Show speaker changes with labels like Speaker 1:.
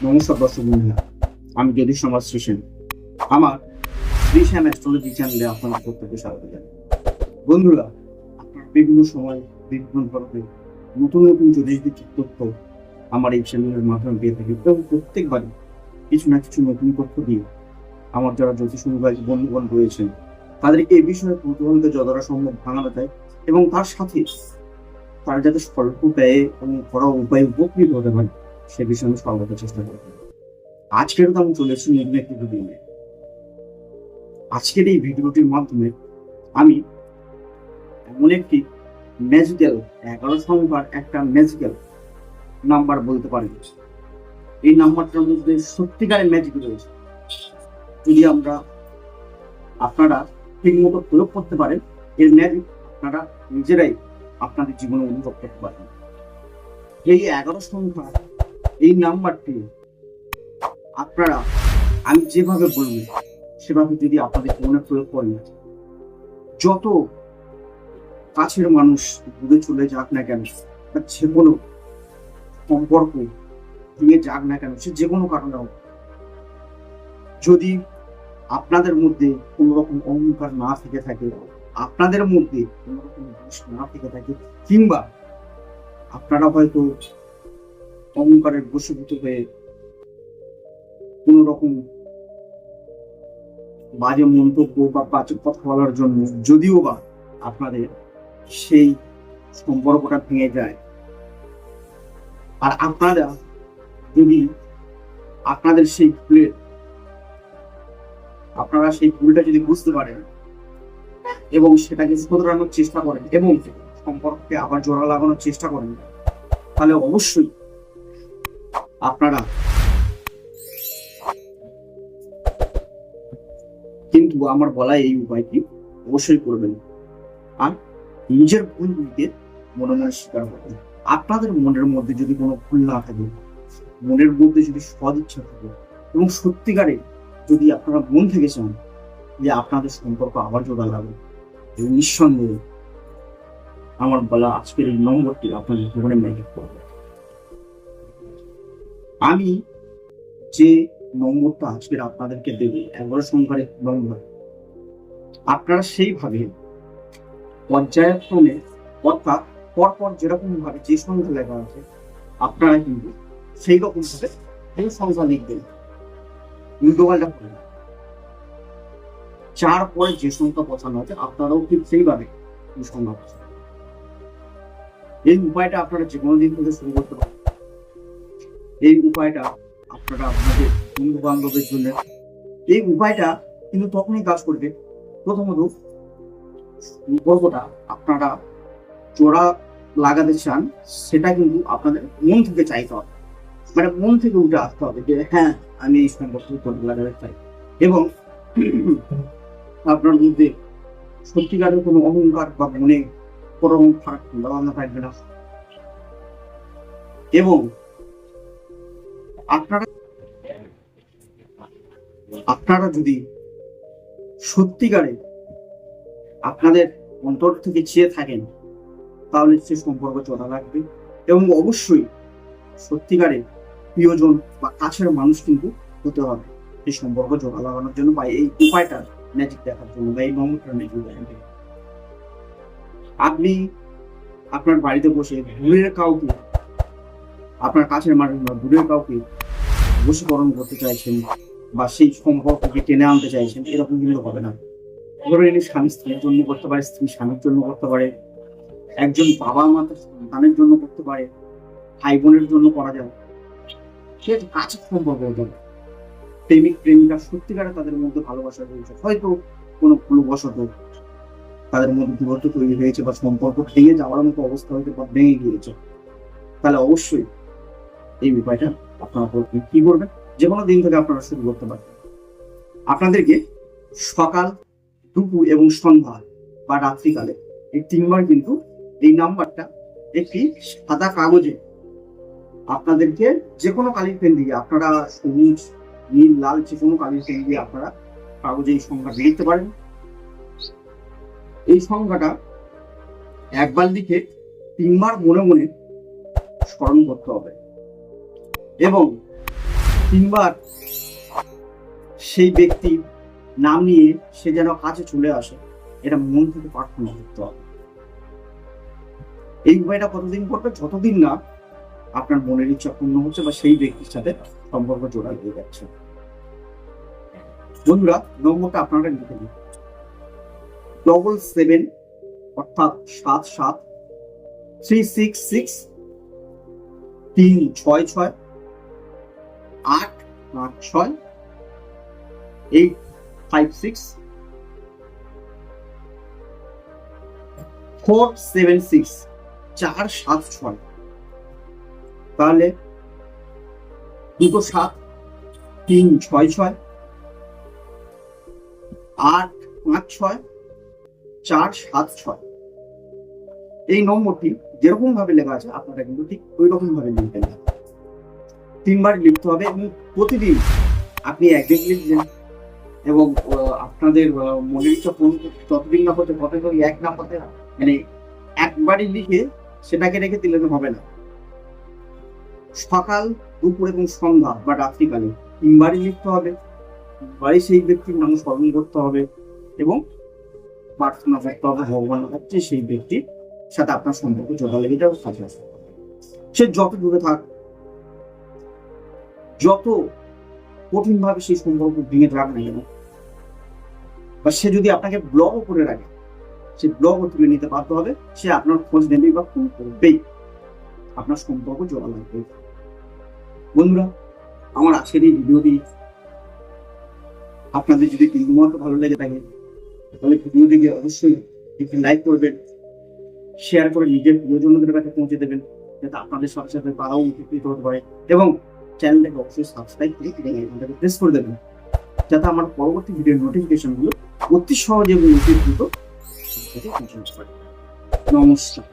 Speaker 1: নমস্কার দর্শক বন্ধুরা, আমি জ্যোতিষ সমাজ শ্রীসেন। আমার শ্রীশ্যাম অ্যাস্ট্রোলজি চ্যানেলে আপনাদের প্রত্যেককে স্বাগত জানাই। বন্ধুরা, আপনার বিভিন্ন সময় বিভিন্ন ধরনের নতুন নতুন জ্যোতিষভিত্তিক তথ্য আমার এই চ্যানেলের মাধ্যমে পেয়ে থাকি এবং প্রত্যেকবারই কিছু না কিছু নতুন তথ্য দিয়ে আমার যারা জ্যোতিষ অনুযায়ী বন্ধুগণ রয়েছেন তাদেরকে এই বিষয়ে কৌতূহলকে যতটা সম্ভব ভাঙানো যায় এবং তার সাথে তারা যাতে স্বল্প ব্যয়ে এবং ঘরোয়া উপায়ে উপকৃত হতে পারে সে বিষয়ে আমি সর্বদা চেষ্টা করব। আজকের তো আমি চলে এসেছি নতুন একটি ভিডিও নিয়ে। আজকের এই ভিডিওটির মাধ্যমে আমি এমন একটি ম্যাজিক্যাল 11 সংখ্যার একটা ম্যাজিক্যাল নাম্বার বলতে পারি। এই নাম্বারটার মধ্যে সত্যিকারের ম্যাজিক রয়েছে। যদি আপনারা ঠিক মতো প্রয়োগ করতে পারেন, এর ম্যাজিক আপনারা নিজেরাই আপনাদের জীবনে অনুভব করতে পারেন। এই 11 সংখ্যা এই নাম্বারটি আপনারা আমি যেভাবে বলবো সেভাবে যদি আপনাদের জীবনে প্রয়োগ করেন, যত কাছের মানুষ দূরে চলে যাক না কেন, বা যে কোনো সম্পর্ক ভেঙে যাক না কেন, সে যে কোনো কারণে হোক, যদি আপনাদের মধ্যে কোন রকম অহংকার না থেকে থাকে, আপনাদের মধ্যে কোন রকম দোষ না থেকে থাকে, কিংবা আপনারা হয়তো অহংকারের বশীভূত হয়ে কোন রকম বাজে মন্তব্য বা বাজে কথা বলার জন্য যদিও বা আপনাদের সেই সম্পর্কটা ভেঙে যায়, আর আপনারা যদি আপনাদের সেই ভুলটা যদি বুঝতে পারেন এবং সেটাকে শোধরানোর চেষ্টা করেন এবং সম্পর্ককে আবার জোড়া লাগানোর চেষ্টা করেন, তাহলে অবশ্যই আপনারা কিন্তু আমার বলা এই উপায়টি অবশ্যই করবেন। আর নিজের ভুলগুলিকে মনে মনে স্বীকার করবেন। আপনাদের মনের মধ্যে যদি কোনো ভুল না থাকে, মনের মধ্যে যদি সদ ইচ্ছা থাকে এবং সত্যিকারে যদি আপনারা মন থেকে চান যে আপনাদের সম্পর্ক আবার জোড়া লাগবে, এবং নিঃসন্দেহে আমার বলা আজকের এই নম্বরটি আপনাদের জীবনে ম্যাজিক করবে। আমি যে নম্বরটা আজকের আপনাদেরকে দেব 11 সংখ্যার একটি নম্বর, আপনারা সেইভাবে পর্যায়ক্রমে অর্থাৎ পরপর যেরকম ভাবে যে সংখ্যা লেখা আছে আপনারা কিন্তু সেই রকম ভাবে সেই সংখ্যা লিখবেন, উল্টোপাল্টা করবেন। 4 পরে যে সংখ্যা বসানো আছে আপনারাও ঠিক সেইভাবে এই সংখ্যা বসাবেন। এই উপায়টা আপনারা যে কোনো দিন থেকে শুরু করতে পারেন। এই উপায়টা আপনারা আপনাদের বন্ধু বান্ধবের জন্য, এই উপায়টা কিন্তু তখনই কাজ করবে প্রথমত সম্পর্কটা আপনারা জোড়া লাগাতে চান, সেটা কিন্তু আপনাদের মন থেকে চাইতে হবে, মানে মন থেকে উঠে আসতে হবে যে হ্যাঁ আমি এই সম্পর্ক জোড়া লাগাতে চাই, এবং আপনার মধ্যে সত্যিকারের কোনো অহংকার বা মনে কোনো খারাপ ভাবনা থাকবে না। এবং আপনারা যদি সত্যিকারে আপনাদের অন্তর থেকে চেয়ে থাকেন, তাহলে সে সম্পর্ক চলা লাগবে এবং অবশ্যই সত্যিকারে প্রিয়জন বা কাছের মানুষ কিন্তু হতে হবে এই সম্পর্ক জোড়া লাগানোর জন্য, বা এই উপায়টা ম্যাজিক দেখার জন্য, বা এই নম্বরটা ম্যাজিক দেখার জন্য। আপনি আপনার বাড়িতে বসে দূরের কাউকে, আপনার কাছের মানুষ বা দূরের কাউকে বশীকরণ করতে চাইছেন বা সেই সম্পর্ককে টেনে আনতে চাইছেন, এরকম কিন্তু হবে না। ধরে এনে স্বামী স্ত্রীর জন্য করতে পারে, স্ত্রী স্বামীর জন্য করতে পারে, একজন বাবা মা তার সন্তানের জন্য করতে পারে, ভাই বোনের জন্য করা যায়। সে কাছের সম্পর্ক হতে হবে। প্রেমিক প্রেমিকা সত্যিকারে তাদের মধ্যে ভালোবাসা রয়েছে, হয়তো কোনো ভুলবশত তাদের মধ্যে দূরত্ব তৈরি হয়েছে বা সম্পর্ক ভেঙে যাওয়ার মতো অবস্থা হয়েছে বা ভেঙে গিয়েছে, তাহলে অবশ্যই এই উপায়টা আপনারা কি করবেন, যে কোনো দিন থেকে আপনারা শুরু করতে পারেন। আপনাদেরকে সকাল, দুপুর এবং সন্ধ্যা বা রাত্রিকালে এই 3 বার কিন্তু এই নাম্বারটা একটি সাদা কাগজে আপনাদেরকে যে কোনো কালির পেন দিয়ে, আপনারা সবুজ, নীল, লাল যে কোনো কালির পেন দিয়ে আপনারা কাগজে এই সংখ্যাটা লিখতে পারেন। এই সংখ্যাটা একবার লিখে 3 বার মনে মনে স্মরণ করতে হবে এবং তিনবার সেই ব্যক্তির নাম নিয়ে সে যেন কাছে চলে আসে, এটা মন থেকে প্রার্থনা করতে হবে। এই উপায়টা কতদিন করবে? যতদিন না আপনার মনের ইচ্ছা পূর্ণ হচ্ছে বা সেই ব্যক্তির সাথে সম্পর্ক জোড়া লেগে যাচ্ছে। বন্ধুরা, নম্বরটা আপনারা লিখে দিন 77 অর্থাৎ 77 366 366 856 856 476 476। তাহলে 27 366 856 476। এই নম্বরটি যেরকম ভাবে লেখা আছে আপনারা কিন্তু ঠিক ওই রকম ভাবে লিখবেন। 3 বার লিখতে হবে এবং প্রতিদিন আপনি একদিন লিখবেন এবং আপনাদের মনের ইচ্ছা যতদিন না হচ্ছে ততদিন এক নাম্বারে মানে একবারই লিখে সেটাকে রেখে দিলে হবে না। সকাল, দুপুর এবং সন্ধ্যা বা রাত্রিকালে 3 বারই লিখতে হবে। বাড়ি সেই ব্যক্তির নাম স্মরণ করতে হবে এবং প্রার্থনা করতে হবে ভগবানের কাছে সেই ব্যক্তির সাথে আপনার সম্পর্ক জোড়া লেগে যাওয়ার কাছে আসে। সে যত দূরে থাক, যত কঠিন ভাবে সেই সম্পর্ক ভেঙে থাক না কেন, বা সে যদি আপনাকে ব্লকও করে রাখে, সে ব্লকও তুলে নিতে বাধ্য হবে। সে আপনার খোঁজ নেবেই বা ফোন করবেই, আপনার সম্পর্ক জোড়া লাগবে। বন্ধুরা, আমার আজকের এই ভিডিওটি আপনাদের যদি বিন্দুমাত্র ভালো লেগে থাকে তাহলে ভিডিওটিকে অবশ্যই একটি লাইক করবেন, শেয়ার করে নিজের প্রিয়জনদের কাছে পৌঁছে দেবেন যাতে আপনাদের সাথে সাথে তারাও উপকৃত হতে পারে, এবং চ্যানেলটাকে অবশ্যই সাবস্ক্রাইব করে ঘন্টাকে প্রেস করে দেবেন যাতে আমার পরবর্তী ভিডিওর নোটিফিকেশন গুলো অতি সহজে এবং অতি দ্রুত পৌঁছাতে পারে। নমস্কার।